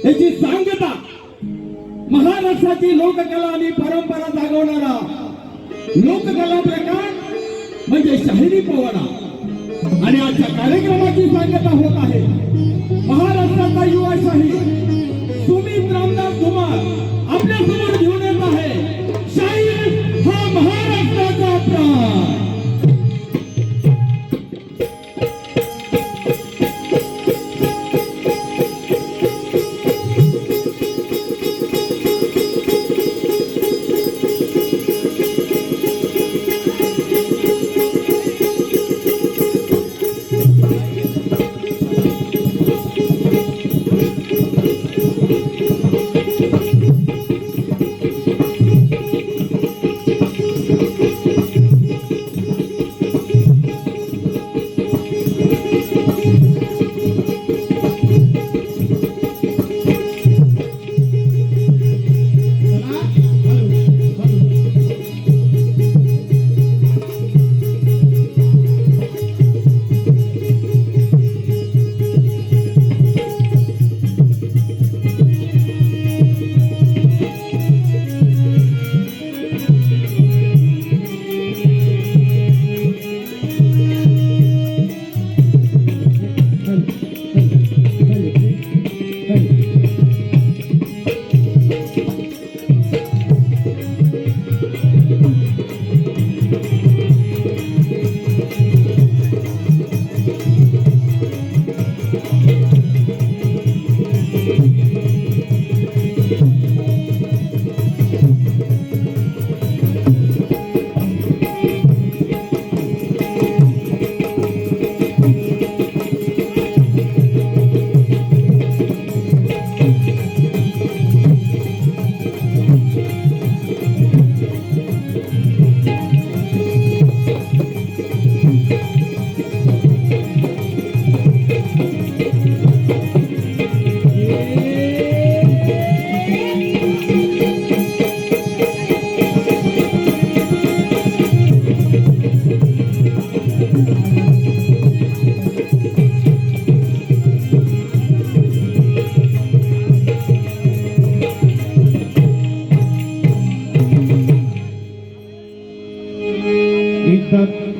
याची सांगता महाराष्ट्राची लोककला आणि परंपरा जागवणारा लोककला प्रकार म्हणजे शाहिरी पोवाडा. आणि आजच्या कार्यक्रमाची सांगता होत आहे महाराष्ट्राचा युवा शाहीर सुमित रामदास धुमाळ आपल्या समोर घेऊन येत आहे. शाहीर हा महाराष्ट्राचा प्राण.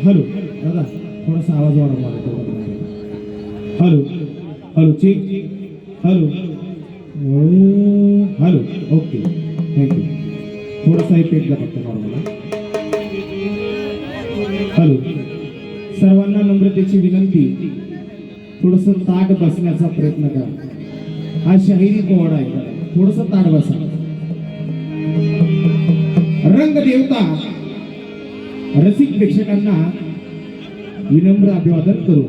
हॅलो दादा थोडासा आवाज वाढवा. Hello hello check hello hello okay thank you. थोडासा इफेक्ट द्या फक्त नॉर्मल. हॅलो सर्वांना नम्रतेची विनंती थोडस ताट बसण्याचा प्रयत्न करा. हा शाहिरी पोवाडा आहे. थोडस ताट बसा. रंग देवता रसिक प्रेक्षकांना विनम्र अभिवादन करू.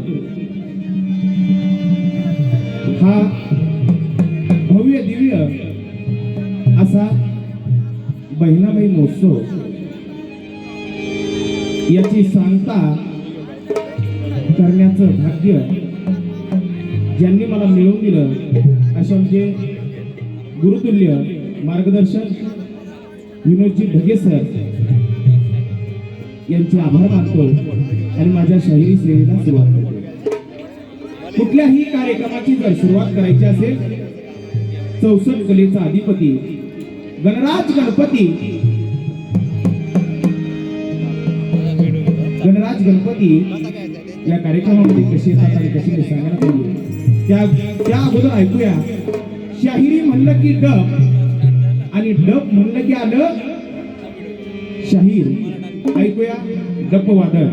हा भव्य दिव्य असा बहिणाबाई महोत्सव याची सांगता करण्याचं भाग्य ज्यांनी मला मिळवून दिलं अशा म्हणजे गुरुतुल्य मार्गदर्शक विनोदजी ढगे सर यांचे आभार मानतो आणि माझ्या शाहिरी सेवेला सुरुवात करतो. कुठल्याही कार्यक्रमाची जर सुरुवात करायची असेल 64 कलेचा अधिपती गणराज गणपती या कार्यक्रमामध्ये कशी येतात आणि कशी सांगायला पाहिजे त्या अगोदर ऐकूया. शाहिरी म्हणलं की डब आणि डब म्हणलं की आलं शाहीर. ऐकूया डप वादळ.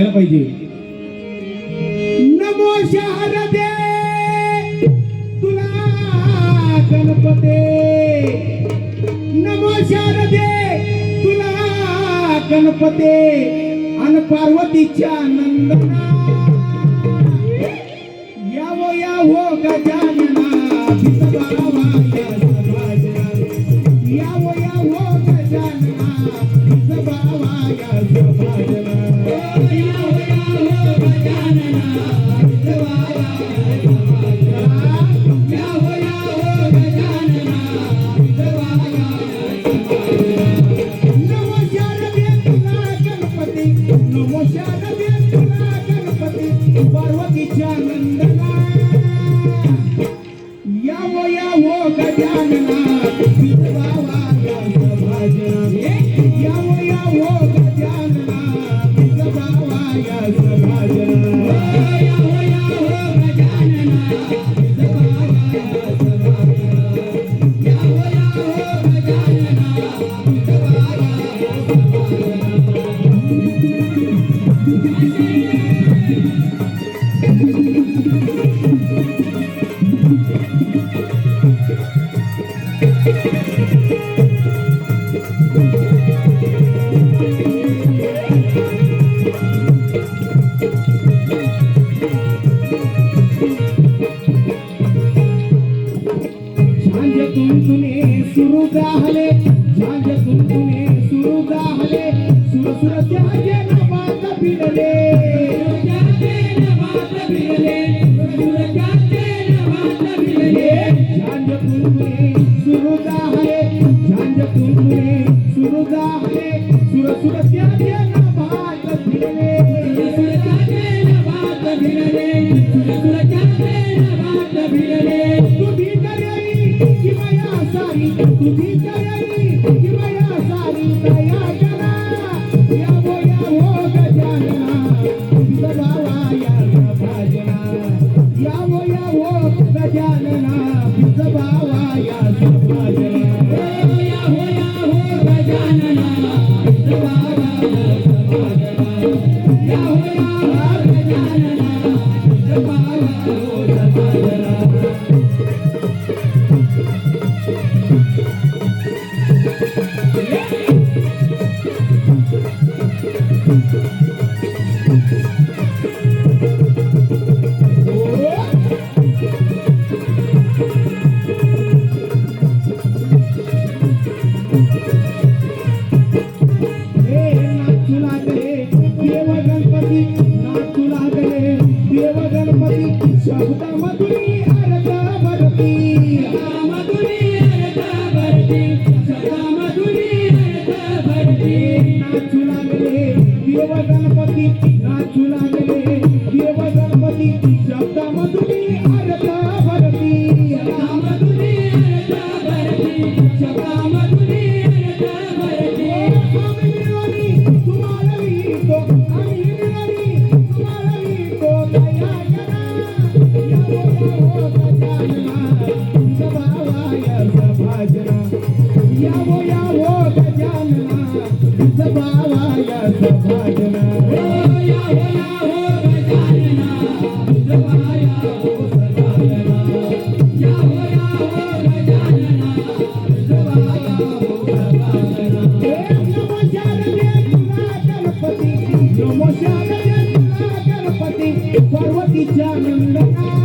सांगायला पाहिजे. नमो शारदे तुला गणपते, नमो शारदे तुला गणपते, अन पार्वतीच्या नंदना यावो यावो गजानना विठोबा या समाजना, यावो यावो गजानना विठोबा या समाजना, यावो यावो गजानना विठोबा या समाजना, यावो यावो गजानना विठोबा या समाजना. नमो शारदे तुला गणपती, नमो शारदे तुला गणपती, पार्वतीच्या नंदना यावो यावो गजानना विठोबा या समाजना, यावो यावो गजानना विठोबा या समाजना, यावो यावो गजानना विठोबा या समाजना, यावो यावो गजानना विठोबा या झांज तुमतुने सुरू गाहले, झांज तुमतुने सुरू गाहले, सुर सुर त्याचे नभात भिडले, त्याचे नभात भिडले, सुर त्याचे नभात भिडले. झांज तुमतुने सुरू गाहले, झांज तुमतुने सुरू गाहले, सुर सुर त्याचे नभात भिडले, सुर त्याचे नभात भिडले, सुर त्याचे नभात भिडले. तुझी करेई कि माया सारी, तुझी करेई कि माया सारी दया करा, यावो यावो गजानना विठोबा या समाजना, यावो यावो गजानना विठोबा या समाजना, यावो यावो गजानना विठोबा या समाजना, यावो यावो गजानना विठोबा या समाजना. नाचू लागले देव गणपती, नाचू लागले देव गणपती, शब्दामधुनी अर्थ भरती, शब्दामधुनी अर्थ भरती, शब्दामधुनी अर्थ भरती. नाचू लागले देव गणपती, नाचू लागले देव गणपती, शब्दामधुनी अर्थ भरती, शब्दामधुनी अर्थ भरती, शब्दामधुनी अर्थ भरती. आम्ही मिळवली तुम्हाला लिहितो, आम्ही मिळवली तुम्हाला लिहितो, दया करा यावो यावो गजानना विठोबा या समाजना, यावो यावो गजानना विठोबा या समाजना, यावो यावो गजानना विठोबा या समाजना, यावो यावो गजानना विठोबा या समाजना. नमो शारदे तुला गणपती, नमो शारदे तुला गणपती, पार्वतीच्या नंदना